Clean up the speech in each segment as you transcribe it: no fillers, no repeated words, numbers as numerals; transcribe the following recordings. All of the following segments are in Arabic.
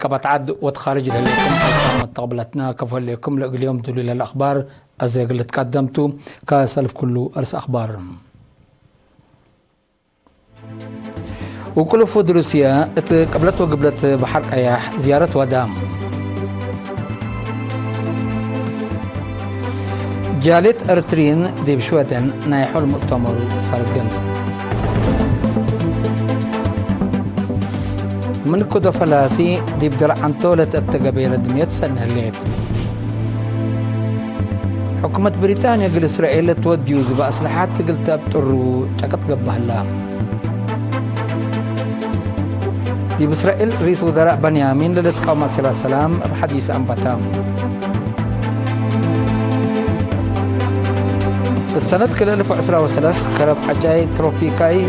كبت عد وتخارج لكم تقبلتنا كفل لكم اليوم دليل الأخبار أزيق اللي تقدمتوا كسلف كله أرس أخبار وكل فود روسيا قبلت بحر قياح زيارة ودام جالت أرترين دي بشوتن نايحو المؤتمر سرقن من كده فلاسي دي بدر عن طولة التقبيل دميت سنة الليل حكومة بريطانيا قل إسرائيل توديوز بأسلحات تقل تبتر شكت قبها الله دي بإسرائيل رئيس وزراء بنيامين للتقوم سير السلام بحديث أنبتام السنة كل 2013 كرف حجاي تروبيكاي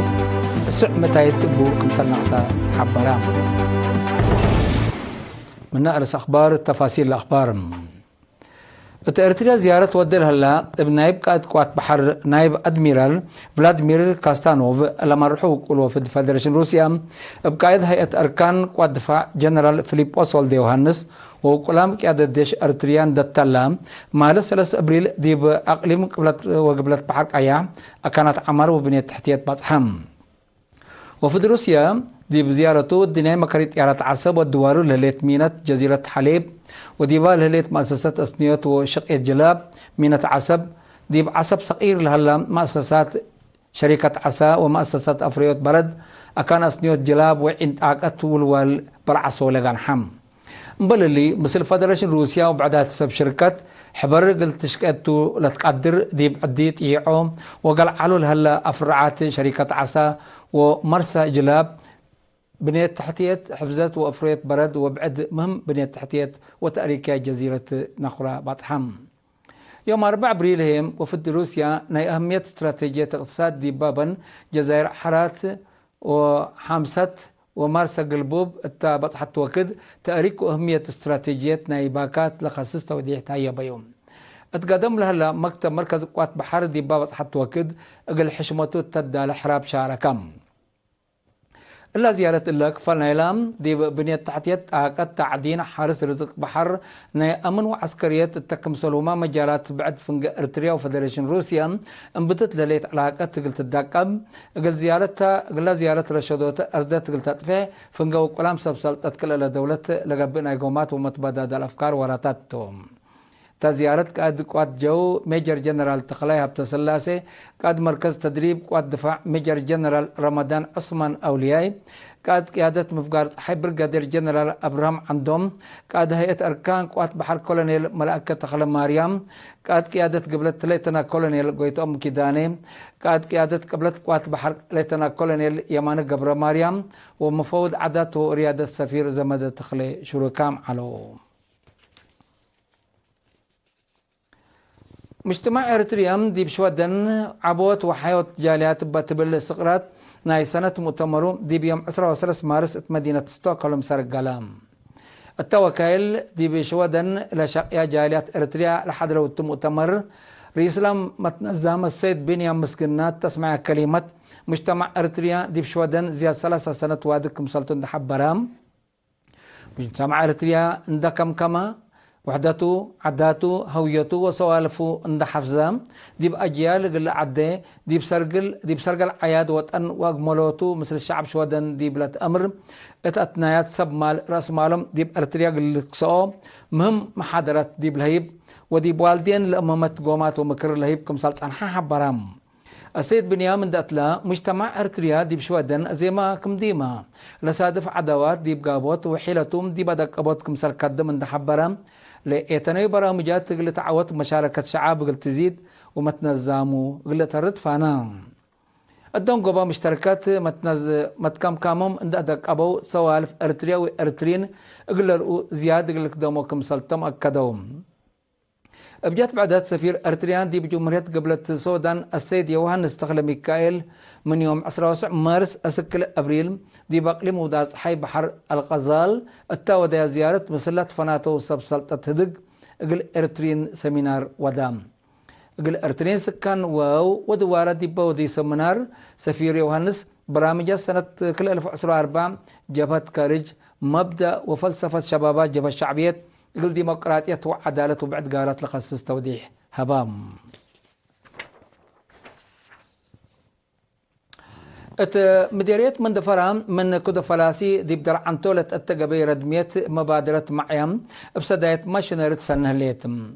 سعمتاي تبو كمثال نقصة حبرام من نقرس أخبار تفاصيل الأخبار ارتريا زيارة ودل هلا ابن نائب قائد قوات بحر نائب أدميرال فلاديمير كاستانوف لما رحوا كلوا في فدرالية روسيا بقائد هيئة أركان قوات دفاع جنرال فيليب أوسولد يوهانس وكلام قيادة ديش ارتريان دتلا مال 3 أبريل دي بأقليم قبلت بحر قيا كانت عمر وبنية تحتيات بصحم وفي روسيا دي بزيارته الدنيا مكريت إعارة عصب والدوار لليت مينة جزيرة حليب وديبا لليت مؤسسات أسنيات وشقية جلاب مينة عصب دي بعصب صغير لهلا مؤسسات شركة عسا ومؤسسات أفريوت برد أكان أسنيات جلاب وعند آقات والوال برعصو لغان حم مبللي مثل فدرالية روسيا وبعدها تسب شركات حبر قلت شكيتو لتقدر دي بعديت إيعو وقال علو لهلا أفرعات شركة عسا ومرسى جلاب بنية تحتيات حفزات وأفريت برد وبعد مهم بنية تحتيات وتأريكا جزيرة نخرة بطحم يوم 4 أبريل هم وفد روسيا ناي أهمية استراتيجية اقتصاد دي بابا جزائر حرات وحامست ومارسا قلبوب التا بطحت وكد تأريك أهمية استراتيجية نايباكات لخصص توديع تايا بيوم اتقدم لها مكتب مركز قوات بحر دي بابا حط وكد اقل حشمته تدى لحراب شعر كم إلا زيارة إلا كفال نايلام دي بنية تحتيات قد تعدين حارس رزق بحر ناي أمن وعسكريات التكمسل وما مجالات بعد فنق إرتريا وفدرالية روسيا انبتت لليت علاقة تقل تداقم اقل زيارتها اقل زيارة رشدوتا أردت تقل تدفع فنق وقلام سبسل تتكل لدولة لقبنا يقومات ومتبادات الأفكار وراتاتهم تزيارة قاد قوات جو ميجر جنرال تخلاي هبتسلاسي قاد مركز تدريب قوات دفاع ميجر جنرال رمضان عثمان أولياي قاد قيادة مفقار صحيح برقادير جنرال أبراهام عندهم قاد هيئة أركان قوات بحر كولونيل ملائكة تخلا مريم قاد قيادة قبلت ليتنا كولونيل قويت أم كيداني قاد قيادة قبلت قوات بحر ليتنا كولونيل يمان قبر مريم ومفوض عدات وريادة السفير زمد تخلي شركام علو مجتمع إرتريام دي بشودن عبوت وحيوت جاليات باتبل سقرات ناي سنة مؤتمرو دي بيوم 13 مارس مدينة ستوكهولم سرقلام التوكيل دي بشودن لشقيا جاليات إرتريا لحضروا مؤتمر رئيس لام متنظم السيد بنيام مسكنات تسمع كلمة مجتمع إرتريا دي بشودن زياد 3 سنة وادكم سلطن دحبرام مجتمع إرتريا اندكم كما وحدته عداته هويته وسوالفه عند حفظه دي بأجيال قل عده دي بسرقل عياد وطن واجملوته مثل الشعب شودن دي بلاد أمر اتنايات سب مال رأس مالهم دي بأرتريا قل قصو مهم محاضرات دي بلهيب ودي بوالدين لأمامات قومات ومكر لهيب كم سالت عن حبرام السيد بنيامين داتلا مجتمع أرتريا دي بشودن زي ما كم ديما لصادف عدوات دي بقابوت وحيلتهم دي بدك أبوت كم سال قدم عند حبرام لإتناي برامجات قل تعوت مشاركة شعب قل تزيد ومتنظموا قل ترد فانا الدون قبا مشتركات متكم كامهم عند أدك أبو سوالف أرتريا وإرترين قل زيادة قل كدومكم سلطم أكدوم أبجات بعدات سفير أرتريان دي بجمهورية قبلة السودان السيد يوهانس تخلى ميكائيل من يوم 19 مارس أسكل أبريل دي بقلي مودات حي بحر الغزال التاودة زيارة مسلات فناتو سبسلطة هدق اقل إرترين سمينار ودام قل ارتنين سكان واو ودوارة ديبا ودي سمنار سفير يوهنس برامج سنة كل 2004 جبهة كارج مبدأ وفلسفة شبابات جبهة الشعبية قل ديمقراطية وعدالة وبعد قالت لخصص توضيح هبام مديرية من دفرام من كده فلاسي دي بدر عن طولة التقبي ردمية مبادرة معيم بسداية ماشينرة سنة ليتم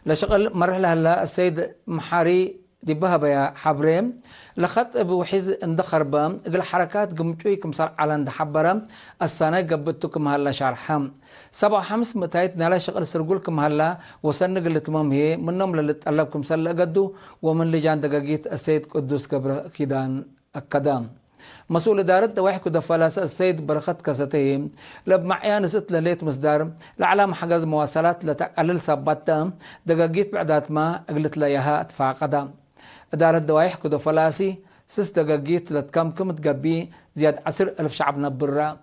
لشغل مرحلة هلا السيد محاري دي بهبا يا حبريم لخط بوحيز اندخر بام قل حركات قمتوي كمسار على اندحبرا السنة قبتكم هلا شارحام 7-5 متايت نالا شغل سرقولكم هلا وسنة قلت مام هي منهم اللي تقلبكم سلا قدو ومن لجان دقاقيت السيد قدوس كبر كيدان القدام مسؤول إدارة دواحي كده فلاس السيد برخت كستهم لب معيان ست ليت مصدر لعلام حجز مواصلات لتقلل سبتة دقاقيت بعدات ما قلت ليها اتفاقدا إدارة دواحي كده فلاسي سس دقاقيت لتكمكم تقبي زياد 10,000 شعبنا برا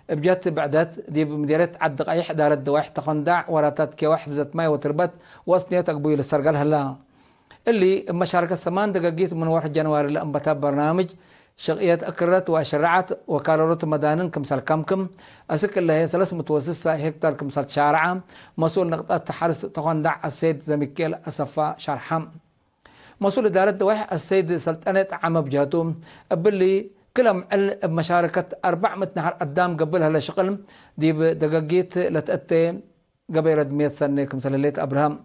بجات بعدات دي بمديرية عد قايح إدارة دواحي تخندع وراتات كواح ذات ماي وتربت وصنيت أقبوي للسرقال هلا اللي مشاركة سمان دقاقيت من 1 جنواري لأنبتا برنامج شقيات أكرت وأشرعت وكارلوت مدانن كمسال كمكم أسك اللي هي 300 هكتار كمسال شارعة مسؤول نقطات تحرس تخندع السيد زميكيل أسفا شارحم مسؤول إدارة دواح السيد سلطنة عام بجاتهم باللي كلهم مشاركة 400 نهر قدام قبلها لشغل دي بدقاقيت لتأتي قبل رد 100 سنة كمسال ليت أبراهام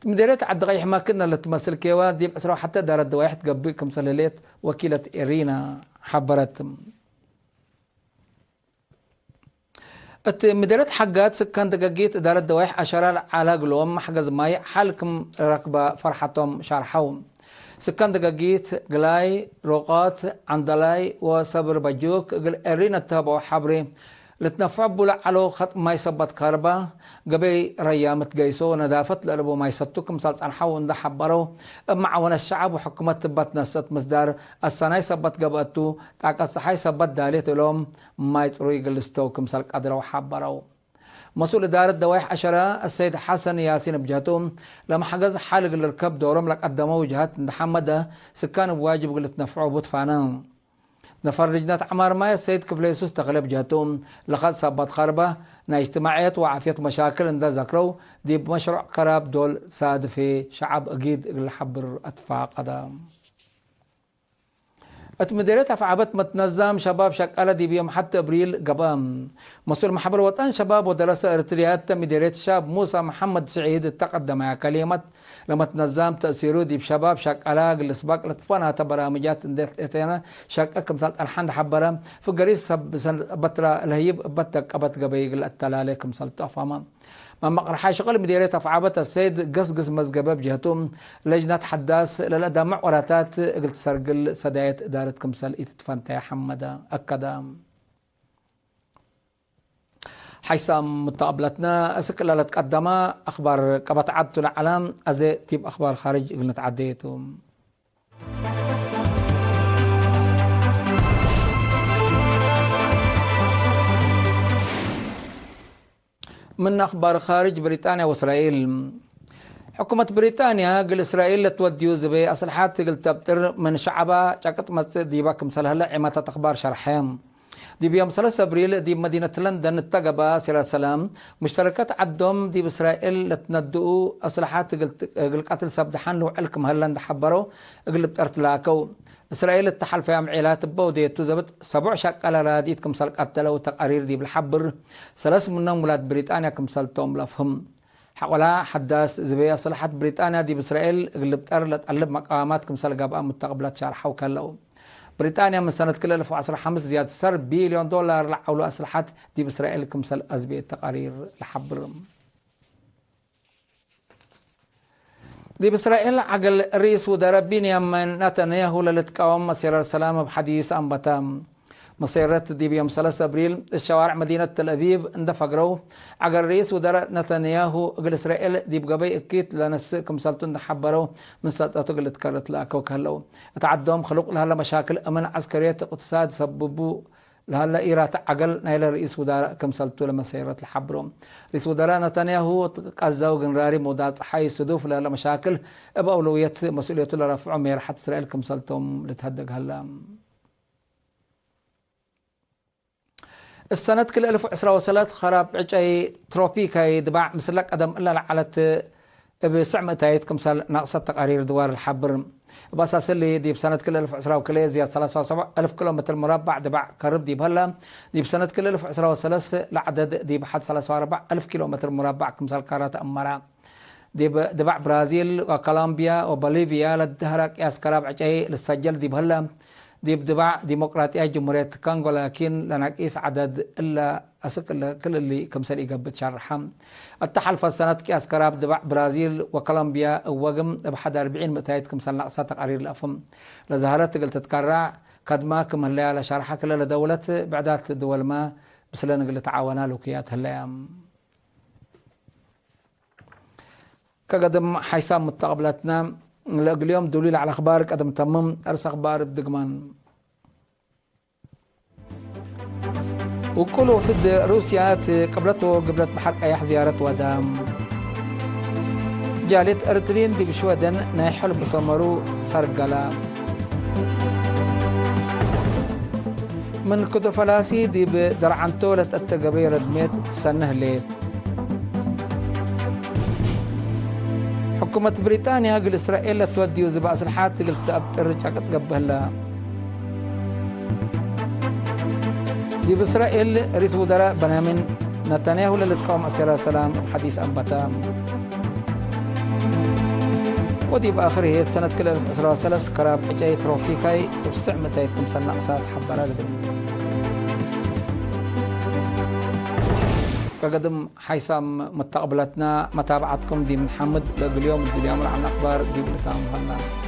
مديرية عد غيح ما كنا اللي تمثل كيوا دي بأسرع حتى دار الدوايح تقبل كمسلليت وكيلة إيرينا حبرت مديرية حقات سكان دقاقيت إدارة دوايح أشرال على قلوم حجز ماي حالكم ركبة فرحتهم شارحوم سكان دقاقيت قلاي روقات عندلاي وصبر بجوك قل إيرينا تابعوا حبري لتنفع بولا على خط ما يثبت كهرباء قبي ريامة قيسو ندافت لألبو ما يسطوكم سالس عن حاول حبروا مع ون الشعب وحكومة تبت نسط مصدر السنة يثبت قبأتو تاك الصحي يثبت داليت لهم ما يتروي قلستوكم سالك قدروا حبروا مسؤول إدارة دوايح عشرة السيد حسن ياسين بجهتهم لما حجز حالق الركب دورهم لك قدموا وجهات محمد سكان بواجب قلت نفعوا بطفانا نفرجنا عمار ما السيد كفليسوس تغلب جهتهم لقد صبت خربة اجتماعيات وعافية مشاكل عند ذكروا دي بمشروع كراب دول ساد في شعب أكيد الحبر أتفاق قدام اتمديريتها في عبت متنظم شباب شكالة دي بيوم حتى ابريل قبام مسؤول محبر الوطن شباب ودراسة ارتريات مديرية الشاب موسى محمد سعيد تقدم مع كلمة لما تنظم تأثيره دي بشباب شكالة الاسباق لتفانا برامجات انديتنا شكاكم ثالث الحند حبرا في قريس بطرة الهيب بطك ابت قبيق التلاليكم سلطة فاما ما مقرحة شغل مديرية أفعابة السيد قصقص مزقبة بجهتهم لجنة حداث للأداء معوراتات قلت سرقل سداية إدارة كمسال إتفانتا يا حمد أكدام حيثم متقابلتنا أسكلا لتقدم أخبار قبط عدت العالم أزي تيب أخبار خارج قلنا تعديتهم من أخبار خارج بريطانيا وإسرائيل حكومة بريطانيا قل إسرائيل توديو زبي أصلحات قل تبتر من شعبها شاكت ديبا كمسالها لعمة أخبار شرحهم دي بيوم 3 أبريل دي مدينة لندن اتقبا سير السلام مشتركات عدهم دي بإسرائيل لتندقوا أصلحات قل قتل سبدحان لو علكم هلند حبروا قل بترتلاكو إسرائيل التحل في عمعيلات بوديتو زبط 7 شكالة راديت كمسال قتلوا تقارير دي بالحبر 3 منهم ولاد بريطانيا كمسالتهم لفهم حولا حداث زبيا صلاحات بريطانيا دي بإسرائيل قلبت لتقلب مقامات كمسال قابقى متقبلات شارحة وكالو بريطانيا من سنة كل 2015 زيادة $1 بليون لعولوا أسلحات دي بإسرائيل كمسال أزبية تقارير الحبر دي بإسرائيل عقل رئيس وزراء بنيامين نتنياهو للتقاوم مسيرة السلام بحديث أنبتام مسيرة دي بيوم 3 أبريل الشوارع مدينة تل أبيب اندفقروا عقل رئيس وزراء نتنياهو قل إسرائيل دي بقبي أكيد لنسكم سلطن حبروا من سلطة قل تكرت لأكو كهلو اتعدهم خلق لها مشاكل أمن عسكرية اقتصاد سببوا لهلا إيرات عقل نايل رئيس وزراء كم سلطو لما سيرت الحبرهم رئيس وزراء نتنياهو قزاو جنراري مودات حي صدوف لها مشاكل بأولوية مسؤوليته لرفعهم يرحت إسرائيل كم سلطهم لتهدق هلا السنة كل 1013 خراب عجي تروبيكاي دبع مسلك أدم إلا لعلت بسعمة تايت كم سال ناقصة تقارير دوار الحبر بأساس اللي دي بسنة كل 1013 زيادة 37000 كيلومتر مربع دبع قرب دي بهلا دي بسنة كل 1013 لعدد دي بحد 34000 كيلومتر مربع كم سال كارات أمرا دي دبع برازيل وكولومبيا وبوليفيا للدهرك ياس كراب عجي للسجل دي بهلا دي بدبع ديمقراطية جمهورية كونغو لكن لنقيس عدد إلا أسك كل اللي كم سنة يقبل شرحهم التحالف السنة كأس كراب دبع برازيل وكولومبيا وقم بحد 40 متايت كم سنة ناقصة تقارير الأفم لظهرت قلت تتكرع قد ما كم هلا على شرحها كل دولة بعدات دول ما بس لنا قلت تعاونا لوكيات هلا كقدم حيسام متقبلتنا اليوم دليل على أخبارك قدم تمم أرس أخبار بدقمان وكل وفد روسيا قبلته قبلت بحر أيح زيارة ودام جالت أرترين دي بشودن نايحل بثمرو سرقلا من كتو فلاسي دي بدرعنتو لتأتقبي ردميت سنه ليت حكومة بريطانيا قل إسرائيل تودي وزبا أسلحات قلت أبترجع قبل لها دي بإسرائيل رئيس وزراء بنيامين نتنياهو للتقوم أسير السلام حديث أنبتا ودي بآخره سنة كل 2013 قراب حجاية تروفيكاي وسع متايتكم سنة أقصاد حبارا لدن كقدم حيسام متقبلتنا متابعتكم دي من حمد اليوم عن أخبار دي بلتام هلا